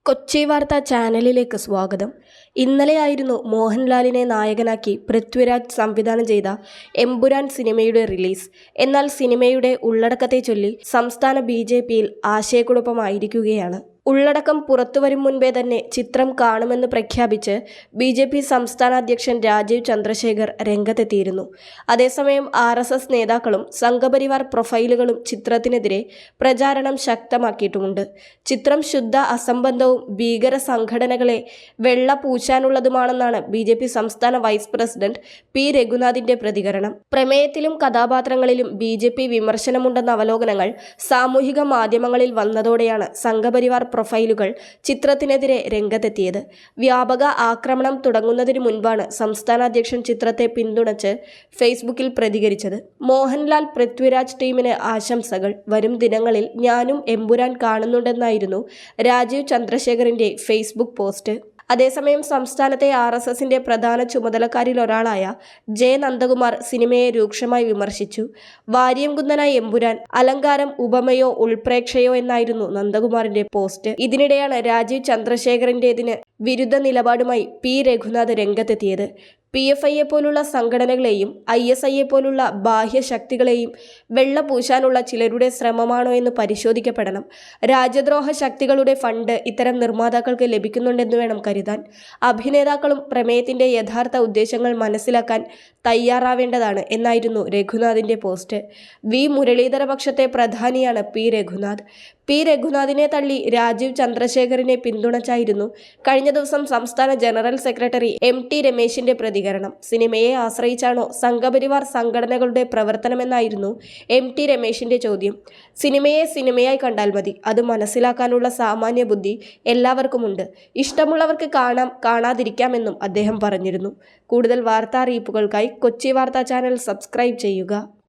കൊച്ചി വാർത്താ ചാനലിലേക്ക് സ്വാഗതം. ഇന്നലെയായിരുന്നു മോഹൻലാലിനെ നായകനാക്കി പൃഥ്വിരാജ് സംവിധാനം ചെയ്ത എമ്പുരാൻ സിനിമയുടെ റിലീസ്. എന്നാൽ സിനിമയുടെ ഉള്ളടക്കത്തെ ചൊല്ലി സംസ്ഥാന BJPയിൽ ആശയക്കുഴപ്പമായിരിക്കുകയാണ്. ഉള്ളടക്കം പുറത്തുവരും മുൻപേ തന്നെ ചിത്രം കാണുമെന്ന് പ്രഖ്യാപിച്ച് BJP സംസ്ഥാന അധ്യക്ഷൻ രാജീവ് ചന്ദ്രശേഖർ രംഗത്തെത്തിയിരുന്നു. അതേസമയം RSS നേതാക്കളും സംഘപരിവാർ പ്രൊഫൈലുകളും ചിത്രത്തിനെതിരെ പ്രചാരണം ശക്തമാക്കിയിട്ടുമുണ്ട്. ചിത്രം ശുദ്ധ അസംബന്ധവും ഭീകര സംഘടനകളെ വെള്ളപൂശാനുള്ളതുമാണെന്നാണ് BJP സംസ്ഥാന വൈസ് പ്രസിഡന്റ് P. രഘുനാഥിന്റെ പ്രതികരണം. പ്രമേയത്തിലും കഥാപാത്രങ്ങളിലും BJP വിമർശനമുണ്ടെന്ന അവലോകനങ്ങൾ സാമൂഹിക മാധ്യമങ്ങളിൽ വന്നതോടെയാണ് സംഘപരിവാർ പ്രൊഫൈലുകൾ ചിത്രത്തിനെതിരെ രംഗത്തെത്തിയത്. വ്യാപക ആക്രമണം തുടങ്ങുന്നതിന് മുൻപാണ് സംസ്ഥാന അധ്യക്ഷൻ ചിത്രത്തെ പിന്തുണച്ച് ഫേസ്ബുക്കിൽ പ്രതികരിച്ചത്. മോഹൻലാൽ പൃഥ്വിരാജ് ടീമിന് ആശംസകൾ. വരും ദിനങ്ങളിൽ ഞാനും എമ്പുരാൻ കാണുന്നുണ്ടെന്നായിരുന്നു രാജീവ് ചന്ദ്രശേഖറിന്റെ ഫേസ്ബുക്ക് പോസ്റ്റ്. അതേസമയം സംസ്ഥാനത്തെ RSSന്റെ പ്രധാന ചുമതലക്കാരിലൊരാളായ J. നന്ദകുമാർ സിനിമയെ രൂക്ഷമായി വിമർശിച്ചു. വാര്യംകുന്നനായ എമ്പുരാൻ അലങ്കാരം, ഉപമയോ ഉൾപ്രേക്ഷയോ എന്നായിരുന്നു നന്ദകുമാറിന്റെ പോസ്റ്റ്. ഇതിനിടെയാണ് രാജീവ് ചന്ദ്രശേഖറിന്റേതിന് വിരുദ്ധ നിലപാടുമായി P. രഘുനാഥ് രംഗത്തെത്തിയത്. PFIയെ പോലുള്ള സംഘടനകളെയും ISIയെ പോലുള്ള ബാഹ്യശക്തികളെയും വെള്ളപൂശാനുള്ള ചിലരുടെ ശ്രമമാണോ എന്ന് പരിശോധിക്കപ്പെടണം. രാജ്യദ്രോഹ ശക്തികളുടെ ഫണ്ട് ഇത്തരം നിർമ്മാതാക്കൾക്ക് ലഭിക്കുന്നുണ്ടെന്ന് വേണം കരുതാൻ. അഭിനേതാക്കളും പ്രമേയത്തിന്റെ യഥാർത്ഥ ഉദ്ദേശങ്ങൾ മനസ്സിലാക്കാൻ തയ്യാറാവേണ്ടതാണ് എന്നായിരുന്നു രഘുനാഥിന്റെ പോസ്റ്റ്. V. മുരളീധര പക്ഷത്തെ പ്രധാനിയാണ് P. രഘുനാഥ്. P. രഘുനാഥിനെ തള്ളി രാജീവ് ചന്ദ്രശേഖറിനെ പിന്തുണച്ചായിരുന്നു കഴിഞ്ഞ ദിവസം സംസ്ഥാന ജനറൽ സെക്രട്ടറി MT രമേശിന്റെ പ്രതികരണം. സിനിമയെ ആശ്രയിച്ചാണോ സംഘപരിവാർ സംഘടനകളുടെ പ്രവർത്തനമെന്നായിരുന്നു MT രമേശിന്റെ ചോദ്യം. സിനിമയെ സിനിമയായി കണ്ടാൽ മതി. അത് മനസ്സിലാക്കാനുള്ള സാമാന്യ ബുദ്ധി എല്ലാവർക്കുമുണ്ട്. ഇഷ്ടമുള്ളവർക്ക് കാണാം, കാണാതിരിക്കാമെന്നും അദ്ദേഹം പറഞ്ഞിരുന്നു. കൂടുതൽ വാർത്താ അറിയിപ്പുകൾക്കായി കൊച്ചി വാർത്താ ചാനൽ സബ്സ്ക്രൈബ് ചെയ്യുക.